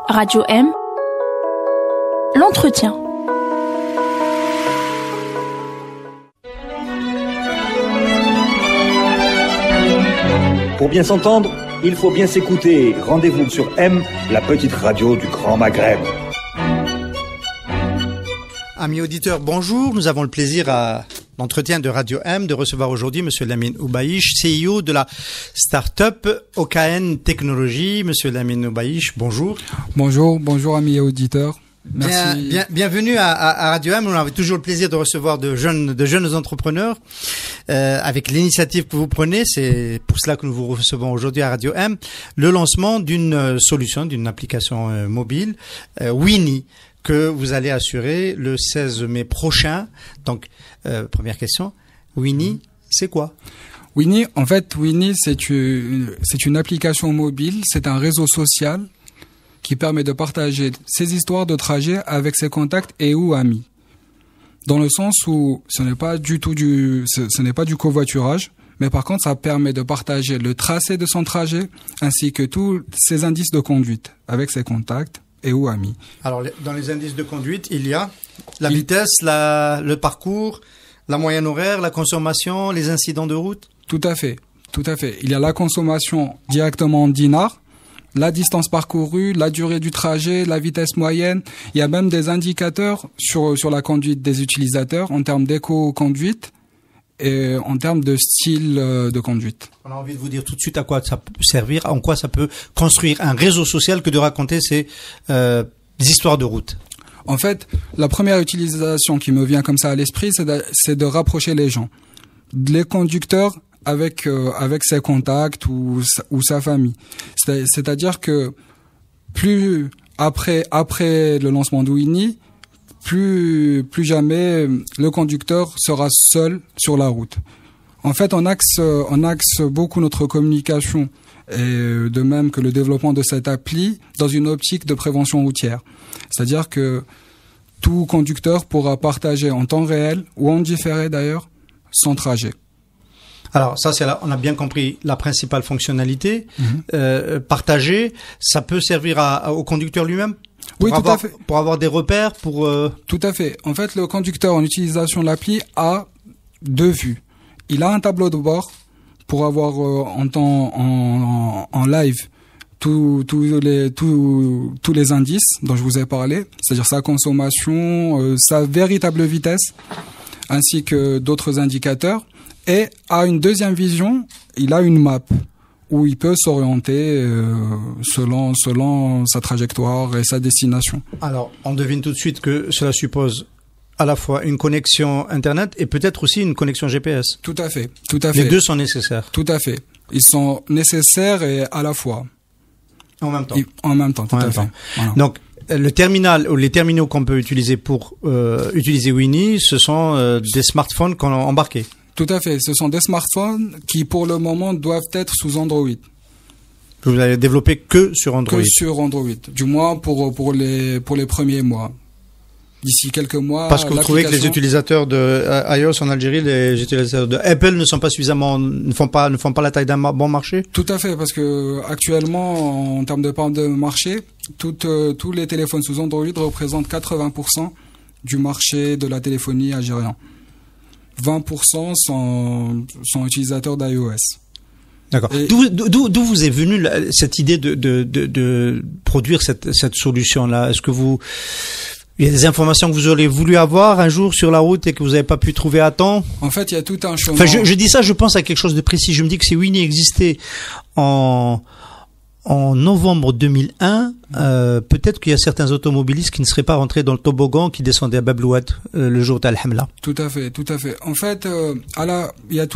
Radio M, l'entretien. Pour bien s'entendre, il faut bien s'écouter. Rendez-vous sur M, la petite radio du Grand Maghreb. Amis auditeurs, bonjour. Nous avons le plaisir à l'entretien de Radio M de recevoir aujourd'hui Monsieur Lamine Oubaïch, CEO de la start-up OKN Technologies. Monsieur Lamine Oubaïch, bonjour. Bonjour amis auditeurs. Merci. Bienvenue à Radio M. On avait toujours le plaisir de recevoir de jeunes entrepreneurs. Avec l'initiative que vous prenez, c'est pour cela que nous vous recevons aujourd'hui à Radio M, le lancement d'une solution, d'une application mobile, Winnie, que vous allez assurer le 16 mai prochain. Donc, première question, Winnie, c'est quoi? Winnie, c'est une application mobile, c'est un réseau social qui permet de partager ses histoires de trajet avec ses contacts et ou amis. Dans le sens où ce n'est pas du covoiturage, mais par contre, ça permet de partager le tracé de son trajet ainsi que tous ses indices de conduite avec ses contacts et ou amis. Alors, dans les indices de conduite, il y a la vitesse, le parcours, la moyenne horaire, la consommation, les incidents de route. Tout à fait. Il y a la consommation directement en dinars, la distance parcourue, la durée du trajet, la vitesse moyenne. Il y a même des indicateurs sur la conduite des utilisateurs en termes d'éco-conduite et en termes de style de conduite. On a envie de vous dire tout de suite à quoi ça peut servir, en quoi ça peut construire un réseau social que de raconter ces histoires de route. En fait, la première utilisation qui me vient comme ça à l'esprit, c'est de rapprocher les gens, les conducteurs avec ses contacts ou sa famille. C'est-à-dire que plus après le lancement de Winnie, plus jamais le conducteur sera seul sur la route. En fait, on axe beaucoup notre communication et de même que le développement de cette appli dans une optique de prévention routière. C'est-à-dire que tout conducteur pourra partager en temps réel ou en différé d'ailleurs son trajet. Alors ça, on a bien compris la principale fonctionnalité. Partager, ça peut servir au conducteur lui-même. Oui, tout à fait. Pour avoir des repères, Tout à fait. En fait, le conducteur en utilisation de l'appli a deux vues. Il a un tableau de bord pour avoir en live tous les indices dont je vous ai parlé, c'est-à-dire sa consommation, sa véritable vitesse, ainsi que d'autres indicateurs. Et à une deuxième vision, il a une map où il peut s'orienter selon sa trajectoire et sa destination. Alors, on devine tout de suite que cela suppose à la fois une connexion Internet et peut-être aussi une connexion GPS. Tout à fait. Les deux sont nécessaires. Tout à fait. Ils sont nécessaires et à la fois. En même temps. Tout à fait. Voilà. Donc, le terminal ou les terminaux qu'on peut utiliser pour utiliser Winnie, ce sont des smartphones qu'on a embarqués. Tout à fait. Ce sont des smartphones qui, pour le moment, doivent être sous Android. Vous allez développer que sur Android. Que sur Android. Du moins pour les premiers mois. D'ici quelques mois. Parce que vous trouvez que les utilisateurs de iOS en Algérie, les utilisateurs de Apple ne font pas la taille d'un bon marché? Tout à fait, parce que actuellement, en termes de part de marché, tous les téléphones sous Android représentent 80% du marché de la téléphonie algérien. 20% sont utilisateurs d'iOS. D'accord. D'où vous est venue cette idée de produire cette solution-là? Est-ce que il y a des informations que vous auriez voulu avoir un jour sur la route et que vous n'avez pas pu trouver à temps? En fait, il y a tout un chemin. Enfin, je dis ça, je pense à quelque chose de précis. Je me dis que si Winnie existait en novembre 2001, peut-être qu'il y a certains automobilistes qui ne seraient pas rentrés dans le toboggan qui descendait à Bablouad le jour d'Al-Hamla. Tout à fait. En fait, il y a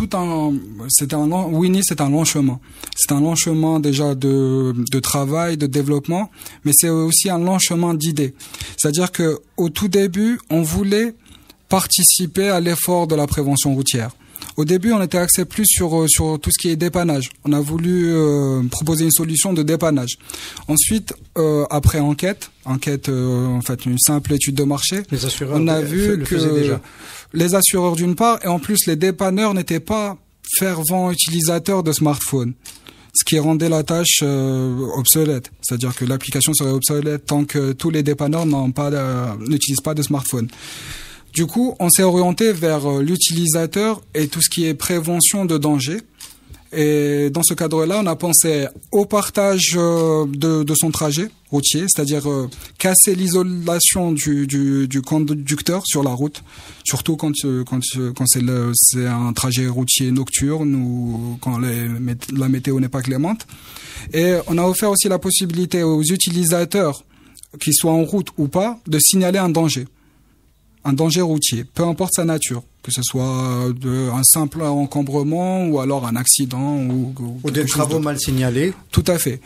Winnie, c'est un long chemin. C'est un long chemin déjà de travail, de développement, mais c'est aussi un long chemin d'idées. C'est-à-dire que au tout début, on voulait participer à l'effort de la prévention routière. Au début, on était axé plus sur tout ce qui est dépannage. On a voulu proposer une solution de dépannage. Ensuite, après enquête, en fait une simple étude de marché, les assureurs on a vu que les assureurs d'une part, et en plus les dépanneurs n'étaient pas fervents utilisateurs de smartphones. ce qui rendait la tâche obsolète. C'est-à-dire que l'application serait obsolète tant que tous les dépanneurs n'utilisent pas de smartphone. Du coup, on s'est orienté vers l'utilisateur et tout ce qui est prévention de danger. Et dans ce cadre-là, on a pensé au partage de son trajet routier, c'est-à-dire casser l'isolation du conducteur sur la route, surtout quand c'est un trajet routier nocturne ou quand la météo n'est pas clémente. Et on a offert aussi la possibilité aux utilisateurs, qu'ils soient en route ou pas, de signaler un danger routier, peu importe sa nature, que ce soit un simple encombrement ou alors un accident ou des travaux mal signalés. Tout à fait.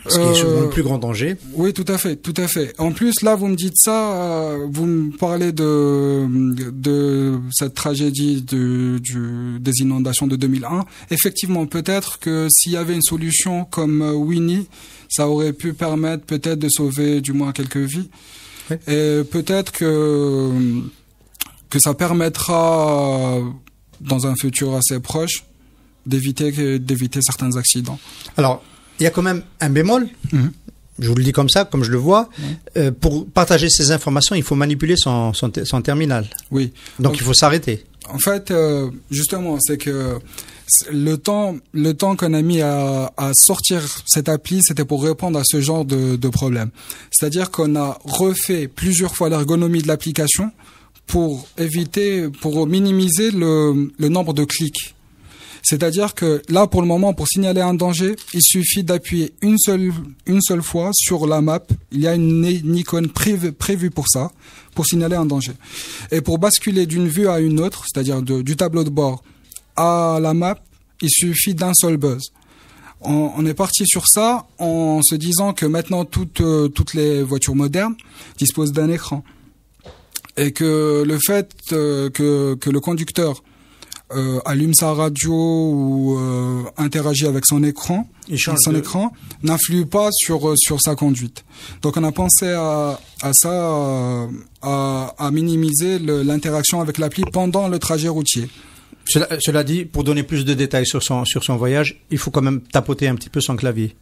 Ce qui est souvent le plus grand danger. Oui, tout à fait, tout à fait. En plus, là, vous me dites ça, vous me parlez de cette tragédie des inondations de 2001. Effectivement, peut-être que s'il y avait une solution comme Winnie, ça aurait pu permettre peut-être de sauver du moins quelques vies. Oui. Et peut-être que ça permettra, dans un futur assez proche, d'éviter certains accidents. Alors, il y a quand même un bémol. Je vous le dis comme ça, comme je le vois. Pour partager ces informations, il faut manipuler son terminal. Oui. Donc il faut s'arrêter. En fait, justement, c'est que le temps qu'on a mis à sortir cette appli, c'était pour répondre à ce genre de problème. C'est-à-dire qu'on a refait plusieurs fois l'ergonomie de l'application pour minimiser le nombre de clics. C'est-à-dire que là, pour le moment, pour signaler un danger, il suffit d'appuyer une seule fois sur la map. Il y a une icône prévue pour ça, pour signaler un danger. Et pour basculer d'une vue à une autre, c'est-à-dire du tableau de bord à la map, il suffit d'un seul buzz. On est parti sur ça en se disant que maintenant toutes les voitures modernes disposent d'un écran. Et que le fait que le conducteur allume sa radio ou interagit avec son écran n'influe pas sur sa conduite. Donc on a pensé à ça, à minimiser l'interaction avec l'appli pendant le trajet routier. Cela dit, pour donner plus de détails sur son voyage, il faut quand même tapoter un petit peu son clavier.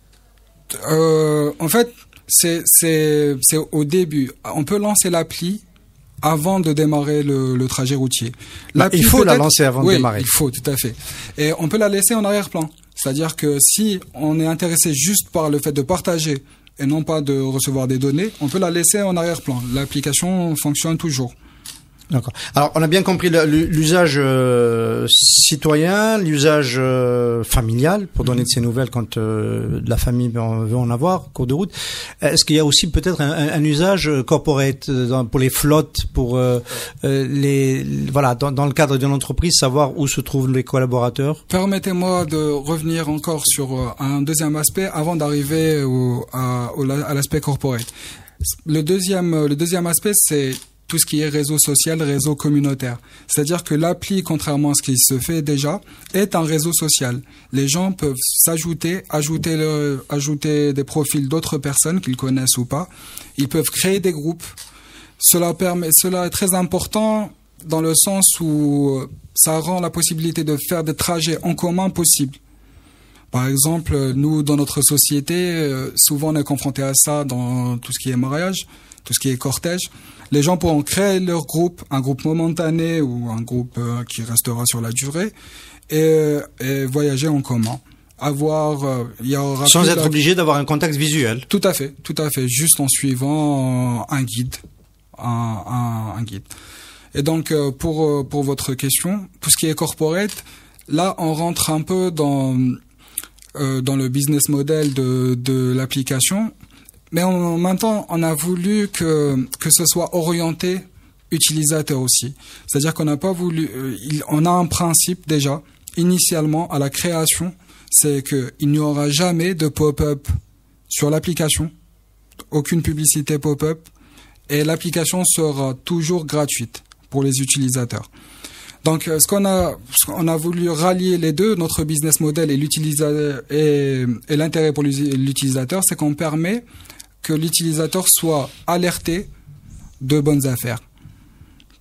En fait, c'est au début. On peut lancer l'appli avant de démarrer le trajet routier. Il faut la lancer avant de démarrer. Il faut, tout à fait. Et on peut la laisser en arrière-plan. C'est-à-dire que si on est intéressé juste par le fait de partager et non pas de recevoir des données, on peut la laisser en arrière-plan. L'application fonctionne toujours. D'accord. Alors, on a bien compris l'usage citoyen, l'usage familial, pour donner de ces nouvelles quand la famille veut en avoir, cours de route. Est-ce qu'il y a aussi peut-être un usage corporate pour les flottes, pour dans le cadre d'une entreprise, savoir où se trouvent les collaborateurs? Permettez-moi de revenir encore sur un deuxième aspect avant d'arriver à l'aspect corporate. Le deuxième aspect, c'est tout ce qui est réseau social, réseau communautaire. C'est-à-dire que l'appli, contrairement à ce qui se fait déjà, est un réseau social. Les gens peuvent s'ajouter, ajouter des profils d'autres personnes qu'ils connaissent ou pas. Ils peuvent créer des groupes. Cela est très important dans le sens où ça rend la possibilité de faire des trajets en commun possibles. Par exemple, nous, dans notre société, souvent on est confronté à ça dans tout ce qui est mariage, tout ce qui est cortège. Les gens pourront créer leur groupe, un groupe momentané ou un groupe qui restera sur la durée, et voyager en commun. Sans être obligé d'avoir un contact visuel. Tout à fait, juste en suivant un guide, un guide. Et donc pour votre question, tout ce qui est corporate, là on rentre un peu dans le business model de l'application. Mais en même temps, on a voulu que ce soit orienté utilisateur aussi. C'est-à-dire qu'on n'a pas voulu... on a un principe déjà, initialement, à la création, c'est qu'il n'y aura jamais de pop-up sur l'application, aucune publicité pop-up, et l'application sera toujours gratuite pour les utilisateurs. Donc, on a voulu rallier les deux, notre business model et l'intérêt pour l'utilisateur, c'est qu'on permet que l'utilisateur soit alerté de bonnes affaires.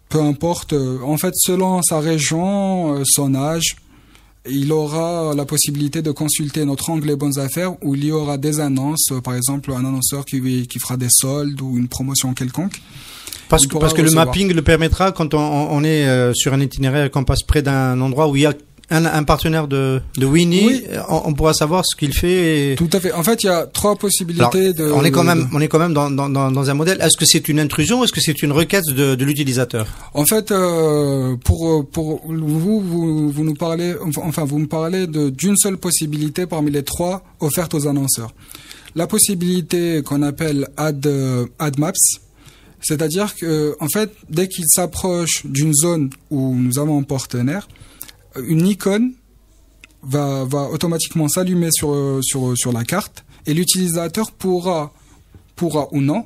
Peu importe, en fait, selon sa région, son âge il aura la possibilité de consulter notre onglet Bonnes Affaires où il y aura des annonces, par exemple un annonceur qui fera des soldes ou une promotion quelconque. Parce que le mapping le permettra quand on est sur un itinéraire et qu'on passe près d'un endroit où il y a un partenaire de Winnie, oui. On pourra savoir ce qu'il fait. Tout à fait. En fait, il y a 3 possibilités. Alors, on est quand même dans un modèle. Est-ce que c'est une intrusion ou est-ce que c'est une requête de l'utilisateur? En fait, pour vous nous parlez, enfin vous me parlez d'une seule possibilité parmi les 3 offertes aux annonceurs. La possibilité qu'on appelle Ad Maps. C'est-à-dire que, en fait, dès qu'il s'approche d'une zone où nous avons un partenaire, une icône va automatiquement s'allumer sur la carte et l'utilisateur pourra ou non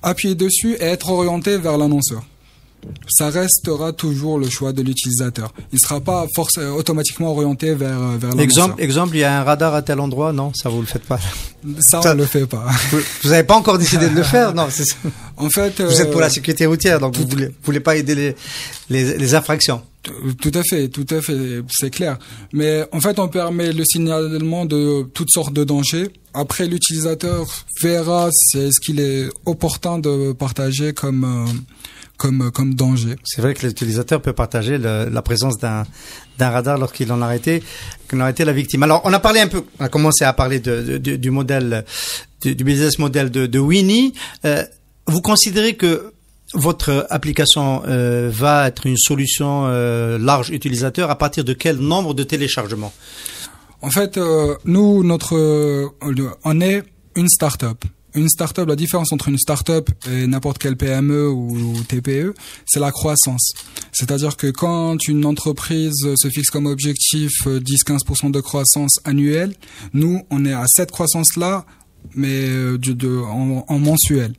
appuyer dessus et être orienté vers l'annonceur. Ça restera toujours le choix de l'utilisateur. Il ne sera pas automatiquement orienté vers l'annonceur. Exemple, il y a un radar à tel endroit, non, ça vous le faites pas. Ça on le fait pas. Vous n'avez pas encore décidé de le faire, non, c'est ça. En fait, vous êtes pour la sécurité routière, donc vous voulez pas aider les infractions. Tout à fait, c'est clair. Mais en fait, on permet le signalement de toutes sortes de dangers. Après, l'utilisateur verra ce qu'il est opportun de partager comme danger. C'est vrai que l'utilisateur peut partager la présence d'un radar lorsqu'il en a arrêté la victime. Alors, on a commencé à parler du modèle, du business model de Winnie. Vous considérez que votre application va être une solution large utilisateur à partir de quel nombre de téléchargements? En fait, nous, on est une start-up. Une start-up, la différence entre une start-up et n'importe quelle PME ou TPE, c'est la croissance. C'est-à-dire que quand une entreprise se fixe comme objectif 10-15% de croissance annuelle, nous, on est à cette croissance-là, mais en mensuel.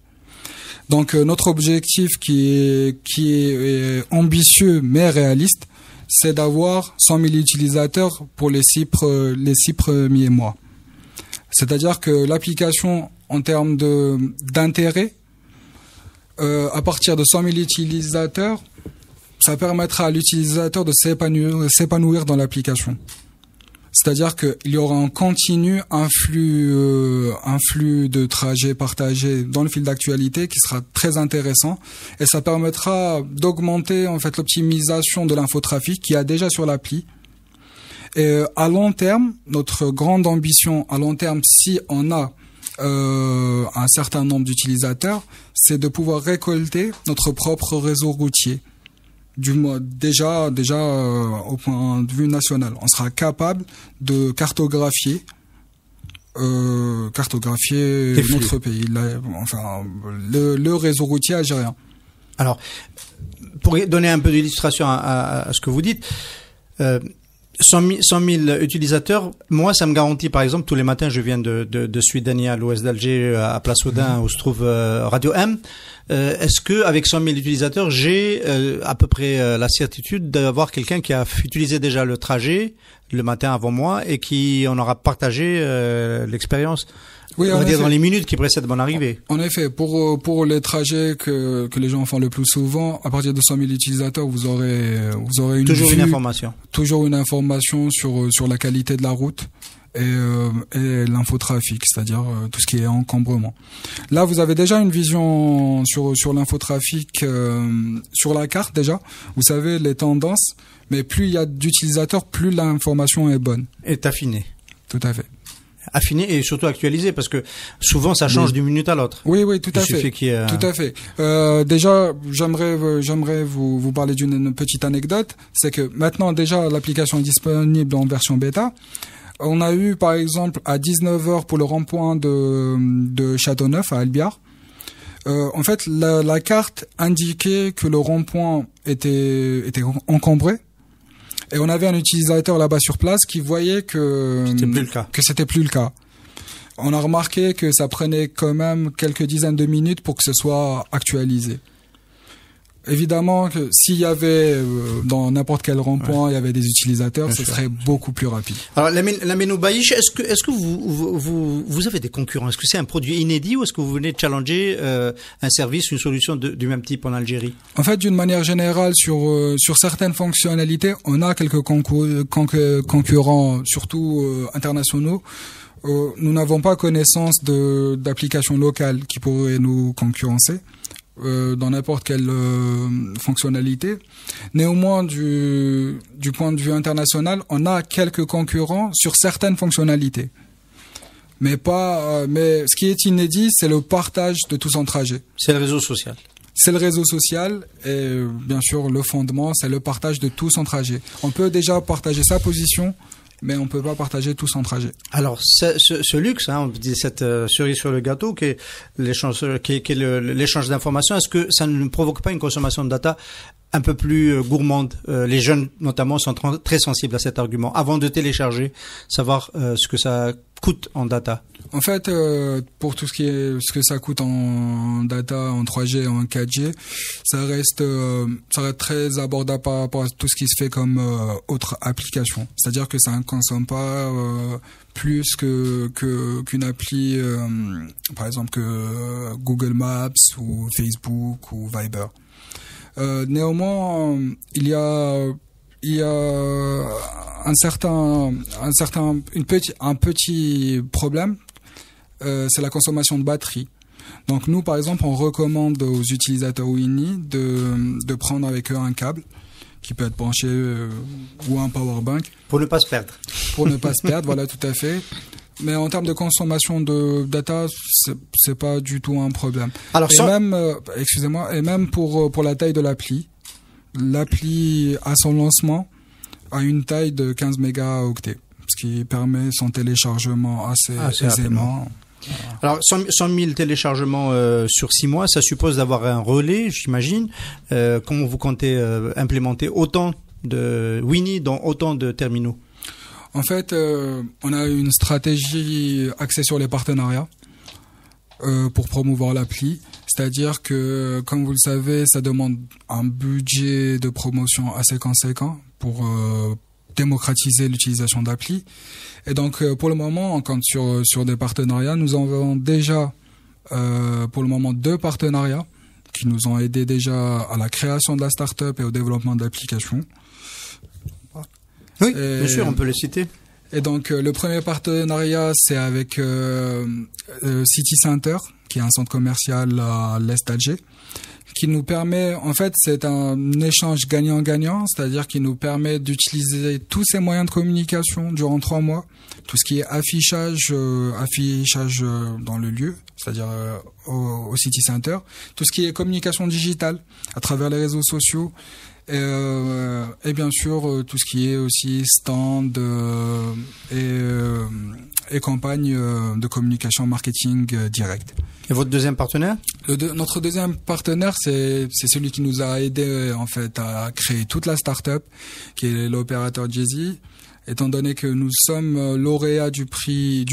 Donc notre objectif qui est ambitieux mais réaliste, c'est d'avoir 100 000 utilisateurs pour les 6 premiers mois. C'est-à-dire que l'application, en termes d'intérêt, à partir de 100 000 utilisateurs, ça permettra à l'utilisateur de s'épanouir dans l'application. C'est-à-dire qu'il y aura en continu un flux de trajets partagés dans le fil d'actualité qui sera très intéressant et ça permettra d'augmenter en fait l'optimisation de l'infotrafic qu'il y a déjà sur l'appli. Et à long terme, notre grande ambition à long terme, si on a un certain nombre d'utilisateurs, c'est de pouvoir récolter notre propre réseau routier. Déjà au point de vue national, on sera capable de cartographier notre pays, le réseau routier algérien. Alors, pour donner un peu d'illustration à ce que vous dites, 100 000 utilisateurs, moi ça me garantit par exemple tous les matins je viens de Suidania à l'ouest d'Alger à Place Audin où se trouve Radio M. Est-ce que avec 100 000 utilisateurs j'ai à peu près la certitude d'avoir quelqu'un qui a utilisé déjà le trajet le matin avant moi et qui en aura partagé l'expérience? Oui, on va dire dans les minutes qui précèdent mon arrivée. En effet, pour les trajets que les gens font le plus souvent, à partir de 100 000 utilisateurs, vous aurez une information. Toujours une information sur la qualité de la route et l'infotrafic, c'est-à-dire tout ce qui est encombrement. Là, vous avez déjà une vision sur l'infotrafic sur la carte déjà. Vous savez les tendances, mais plus il y a d'utilisateurs, plus l'information est bonne. Et affinée. Tout à fait. Affiné et surtout actualisé parce que souvent ça change d'une minute à l'autre. Oui, tout à fait. Tout à fait. Déjà, j'aimerais vous parler d'une petite anecdote, c'est que maintenant déjà l'application est disponible en version bêta. On a eu par exemple à 19h pour le rond-point de Châteauneuf à Albiar. En fait, la carte indiquait que le rond-point était encombré. Et on avait un utilisateur là-bas sur place qui voyait que c'était plus le cas. On a remarqué que ça prenait quand même quelques dizaines de minutes pour que ce soit actualisé. Évidemment que s'il y avait dans n'importe quel rond-point, il y avait des utilisateurs, ce serait beaucoup plus rapide. Alors Lamine Baïch, est-ce que vous avez des concurrents? Est-ce que c'est un produit inédit ou est-ce que vous venez de challenger un service, une solution du même type en Algérie? En fait, d'une manière générale, sur certaines fonctionnalités, on a quelques concurrents, surtout internationaux. Nous n'avons pas connaissance d'applications locales qui pourraient nous concurrencer dans n'importe quelle fonctionnalité. Néanmoins, du point de vue international, on a quelques concurrents sur certaines fonctionnalités. Mais ce qui est inédit, c'est le partage de tout son trajet. C'est le réseau social. C'est le réseau social et bien sûr le fondement, c'est le partage de tout son trajet. On peut déjà partager sa position, mais on peut pas partager tout son trajet. Alors ce luxe, on dit cette cerise sur le gâteau, qui est l'échange d'informations, est-ce que ça ne provoque pas une consommation de data un peu plus gourmande? Les jeunes notamment sont très sensibles à cet argument. Avant de télécharger, savoir ce que ça coûte en data. En fait, pour tout ce que ça coûte en data, en 3G et en 4G, ça reste très abordable par rapport à tout ce qui se fait comme autre application. C'est-à-dire que ça ne consomme pas plus qu'une appli, par exemple que Google Maps ou Facebook ou Viber. Néanmoins, il y a un petit problème, c'est la consommation de batterie. Donc nous, par exemple, on recommande aux utilisateurs Winnie de prendre avec eux un câble qui peut être branché ou un powerbank. Pour ne pas se perdre. Pour ne pas se perdre, voilà, tout à fait. Mais en termes de consommation de data, c'est pas du tout un problème. Alors, même pour la taille de l'appli. L'appli, à son lancement, a une taille de 15 mégaoctets, ce qui permet son téléchargement assez aisément. Alors, 100 000 téléchargements sur 6 mois, ça suppose d'avoir un relais, j'imagine. Comment vous comptez implémenter autant de Winnie dans autant de terminaux? En fait, on a une stratégie axée sur les partenariats pour promouvoir l'appli. C'est-à-dire que, comme vous le savez, ça demande un budget de promotion assez conséquent pour démocratiser l'utilisation d'appli. Et donc, pour le moment, on compte sur des partenariats. Nous avons déjà, pour le moment, 2 partenariats qui nous ont aidés déjà à la création de la start-up et au développement d'applications. Oui, bien sûr, on peut les citer. Et donc, le premier partenariat, c'est avec City Center, qui est un centre commercial à l'est d'Alger, qui nous permet, en fait, c'est un échange gagnant-gagnant, c'est-à-dire qui nous permet d'utiliser tous ces moyens de communication durant 3 mois, tout ce qui est affichage dans le lieu, c'est-à-dire au City Center, tout ce qui est communication digitale à travers les réseaux sociaux, et bien sûr tout ce qui est aussi stand et campagne de communication marketing direct. Et votre deuxième partenaire? Notre deuxième partenaire, c'est celui qui nous a aidé en fait à créer toute la start-up, qui est l'opérateur Jay-Z, étant donné que nous sommes lauréats du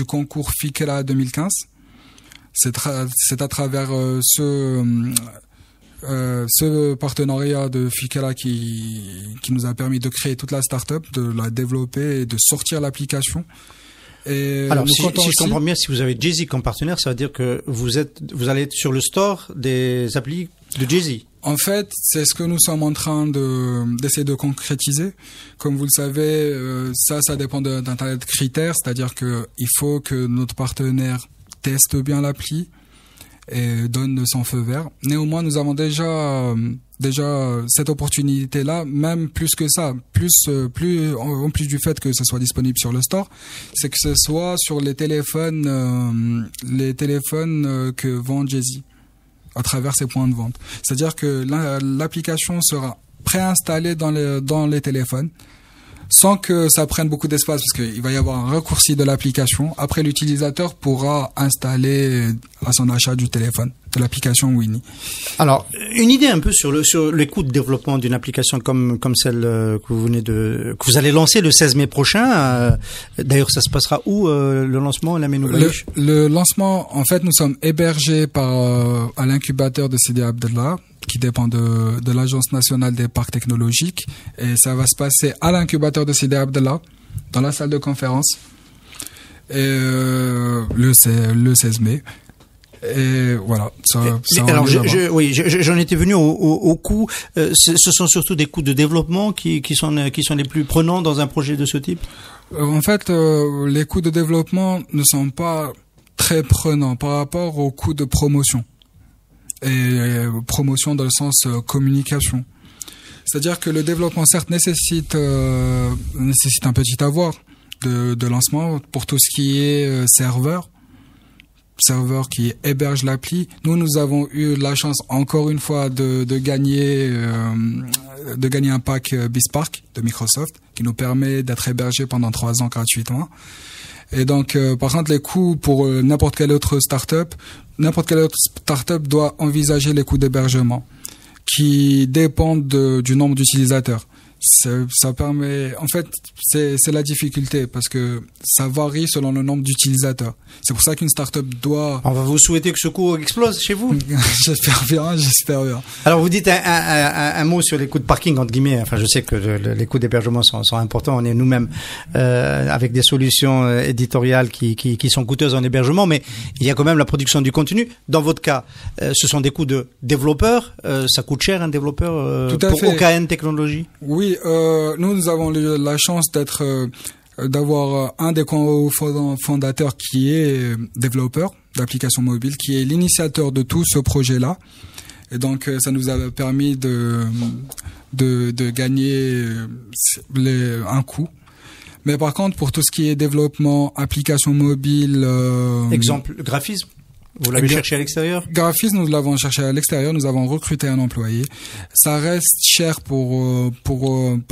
concours Fikela 2015. C'est à travers ce partenariat de Fikela qui nous a permis de créer toute la start-up, de la développer et de sortir l'application. Et alors, si je comprends bien, si vous avez Jay-Z comme partenaire, ça veut dire que vous allez être sur le store des applis de Jay-Z. En fait, c'est ce que nous sommes en train d'essayer de concrétiser. Comme vous le savez, ça dépend d'un tas de critères, c'est-à-dire que il faut que notre partenaire teste bien l'appli et donne son feu vert. Néanmoins, nous avons déjà cette opportunité-là, même plus que ça, en plus du fait que ce soit disponible sur le store, c'est que ce soit sur les téléphones que vend Jay-Z à travers ses points de vente. C'est-à-dire que l'application sera préinstallée dans les téléphones, sans que ça prenne beaucoup d'espace, parce qu'il va y avoir un raccourci de l'application. Après, l'utilisateur pourra installer à son achat du téléphone de l'application Winnie. Alors, une idée un peu sur les coûts de développement d'une application comme celle que vous allez lancer le 16 mai prochain. D'ailleurs, ça se passera où le lancement, Lamine Baïch? Le lancement, en fait, nous sommes hébergés à l'incubateur de Sidi Abdellah. qui dépend de l'Agence nationale des parcs technologiques. Et ça va se passer à l'incubateur de Sidi Abdallah, dans la salle de conférence, et le 16 mai. Et voilà. Alors, j'en étais venu au coût. Ce sont surtout des coûts de développement qui sont les plus prenants dans un projet de ce type. En fait, les coûts de développement ne sont pas très prenants par rapport aux coûts de promotion. Et promotion dans le sens communication. C'est-à-dire que le développement, certes, nécessite un petit avoir de lancement pour tout ce qui est serveur qui héberge l'appli. Nous avons eu la chance, encore une fois, de gagner un pack BizSpark de Microsoft qui nous permet d'être hébergé pendant 3 ans gratuitement. Et donc, par contre, les coûts pour n'importe quelle autre startup doit envisager les coûts d'hébergement qui dépendent du nombre d'utilisateurs. Ça permet, en fait, c'est la difficulté parce que ça varie selon le nombre d'utilisateurs. C'est pour ça qu'une startup doit... On va vous souhaiter que ce coût explose chez vous. J'espère bien. Alors, vous dites un mot sur les coûts de parking, entre guillemets. Enfin, je sais que les coûts d'hébergement sont importants. On est nous-mêmes avec des solutions éditoriales qui sont coûteuses en hébergement, mais il y a quand même la production du contenu. Dans votre cas, ce sont des coûts de développeurs. Ça coûte cher un développeur pour OKN Technologies. Oui. Nous avons la chance d'avoir un des fondateurs qui est développeur d'applications mobiles, qui est l'initiateur de tout ce projet-là. Et donc, ça nous a permis de gagner un coût. Mais par contre, pour tout ce qui est développement, applications mobiles... Exemple, graphisme. Vous l'avez cherché à l'extérieur? Graphisme, nous l'avons cherché à l'extérieur. Nous avons recruté un employé. Ça reste cher par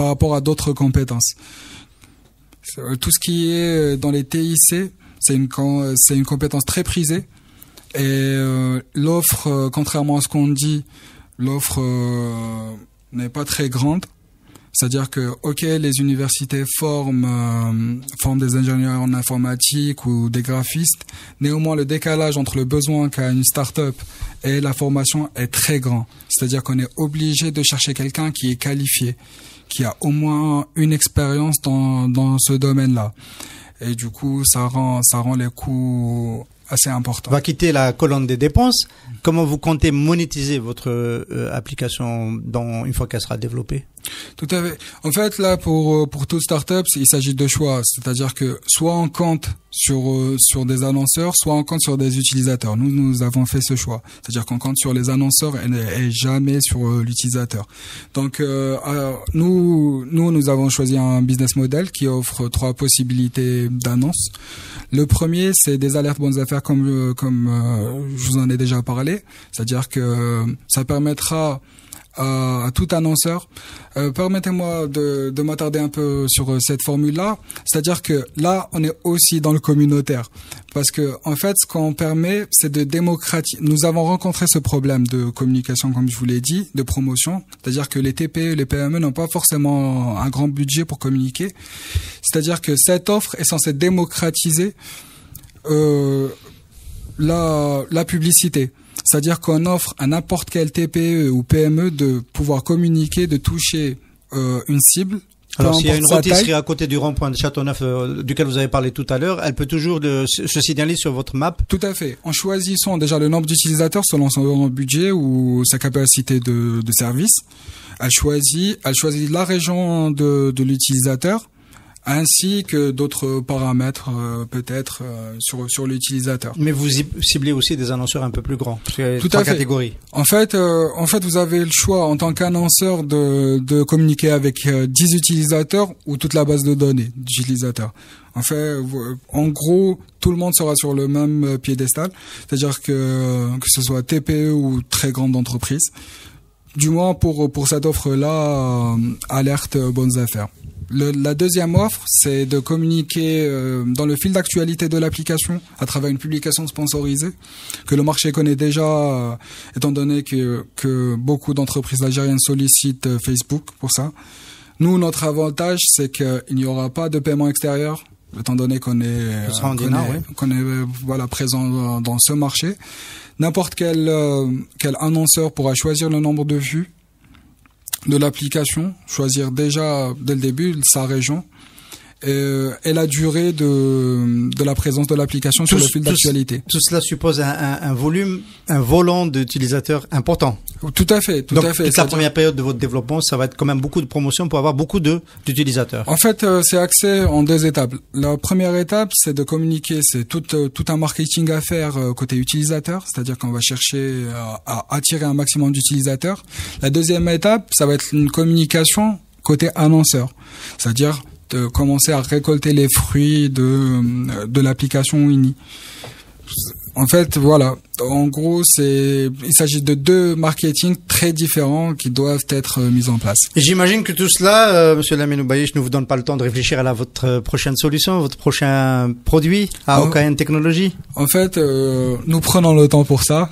rapport à d'autres compétences. Tout ce qui est dans les TIC, c'est une compétence très prisée. Et l'offre, contrairement à ce qu'on dit, l'offre n'est pas très grande. C'est-à-dire que, les universités forment des ingénieurs en informatique ou des graphistes. Néanmoins, le décalage entre le besoin qu'a une start-up et la formation est très grand. C'est-à-dire qu'on est obligé de chercher quelqu'un qui est qualifié, qui a au moins une expérience dans ce domaine-là. Et du coup, ça rend les coûts assez important. On va quitter la colonne des dépenses. Comment vous comptez monétiser votre application une fois qu'elle sera développée? Tout à fait. En fait, là, pour toute startup, il s'agit de choix. C'est-à-dire que soit on compte sur des annonceurs, soit on compte sur des utilisateurs. Nous avons fait ce choix. C'est-à-dire qu'on compte sur les annonceurs et jamais sur l'utilisateur. Donc, nous avons choisi un business model qui offre 3 possibilités d'annonces. Le premier, c'est des alertes bonnes affaires comme je vous en ai déjà parlé. C'est-à-dire que ça permettra à tout annonceur. Permettez-moi de m'attarder un peu sur cette formule-là. C'est-à-dire que là, on est aussi dans le communautaire. Parce que, en fait, ce qu'on permet, c'est de démocratiser. Nous avons rencontré ce problème de communication, comme je vous l'ai dit, de promotion. C'est-à-dire que les TPE, les PME n'ont pas forcément un grand budget pour communiquer. C'est-à-dire que cette offre est censée démocratiser la publicité. C'est-à-dire qu'on offre à n'importe quel TPE ou PME de pouvoir communiquer, de toucher une cible. Alors, s'il y a une rôtisserie à côté du rond-point de Châteauneuf duquel vous avez parlé tout à l'heure, elle peut toujours se signaler sur votre map? Tout à fait. En choisissant déjà le nombre d'utilisateurs selon son budget ou sa capacité de service, elle choisit la région de l'utilisateur, ainsi que d'autres paramètres peut-être sur l'utilisateur. Mais vous ciblez aussi des annonceurs un peu plus grands, parce qu'il y a 3 catégories. En fait, vous avez le choix en tant qu'annonceur de communiquer avec 10 utilisateurs ou toute la base de données d'utilisateurs. En fait, en gros, tout le monde sera sur le même piédestal, c'est-à-dire que ce soit TPE ou très grande entreprise. Du moins pour cette offre-là, alerte bonnes affaires. La deuxième offre, c'est de communiquer dans le fil d'actualité de l'application à travers une publication sponsorisée que le marché connaît déjà, étant donné que beaucoup d'entreprises algériennes sollicitent Facebook pour ça. Nous, notre avantage, c'est qu'il n'y aura pas de paiement extérieur, étant donné qu'on est présent dans ce marché. N'importe quel annonceur pourra choisir le nombre de vues de l'application, choisir déjà dès le début sa région et la durée de la présence de l'application sur le fil d'actualité. Tout cela suppose un volant d'utilisateurs important. Tout à fait, tout à fait. Toute la première période de votre développement, ça va être quand même beaucoup de promotion pour avoir beaucoup d'utilisateurs. En fait, c'est axé en 2 étapes. La première étape, c'est de communiquer, c'est tout un marketing à faire côté utilisateur, c'est-à-dire qu'on va chercher à attirer un maximum d'utilisateurs. La deuxième étape, ça va être une communication côté annonceur, c'est-à-dire de commencer à récolter les fruits de l'application Winnie. En fait, voilà. En gros, il s'agit de 2 marketing très différents qui doivent être mis en place. Et j'imagine que tout cela, Monsieur Lamine Bayish, ne vous donne pas le temps de réfléchir à votre prochaine solution, votre prochain produit à OKN Technologies. En fait, nous prenons le temps pour ça.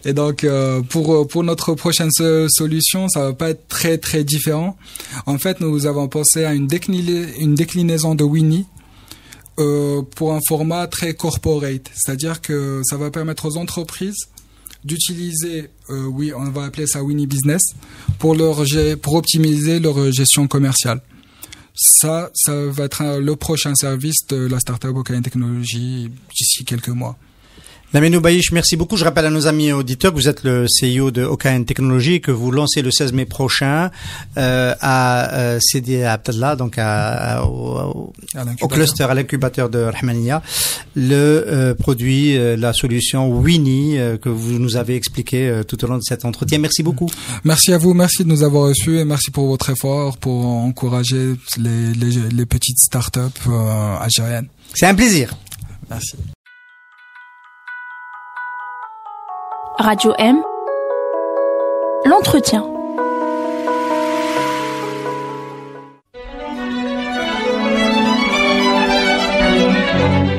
Et donc, pour notre prochaine solution, ça va pas être très très différent. En fait, nous avons pensé à une déclinaison de Winnie. Pour un format très corporate, c'est-à-dire que ça va permettre aux entreprises d'utiliser, on va appeler ça Winnie Business, pour optimiser leur gestion commerciale. Ça va être le prochain service de la startup OKN Technologies d'ici quelques mois. Lamine Bayish, merci beaucoup. Je rappelle à nos amis auditeurs que vous êtes le CEO de OKN Technologies et que vous lancez le 16 mai prochain à Sidi Abdallah, donc au cluster, à l'incubateur de Rahmaniya, le produit, la solution Winnie que vous nous avez expliqué tout au long de cet entretien. Merci beaucoup. Merci à vous, merci de nous avoir reçus et merci pour votre effort pour encourager les petites startups algériennes. C'est un plaisir. Merci. Radio M, l'entretien.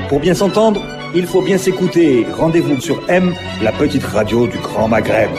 Pour bien s'entendre, il faut bien s'écouter. Rendez-vous sur M, la petite radio du Grand Maghreb.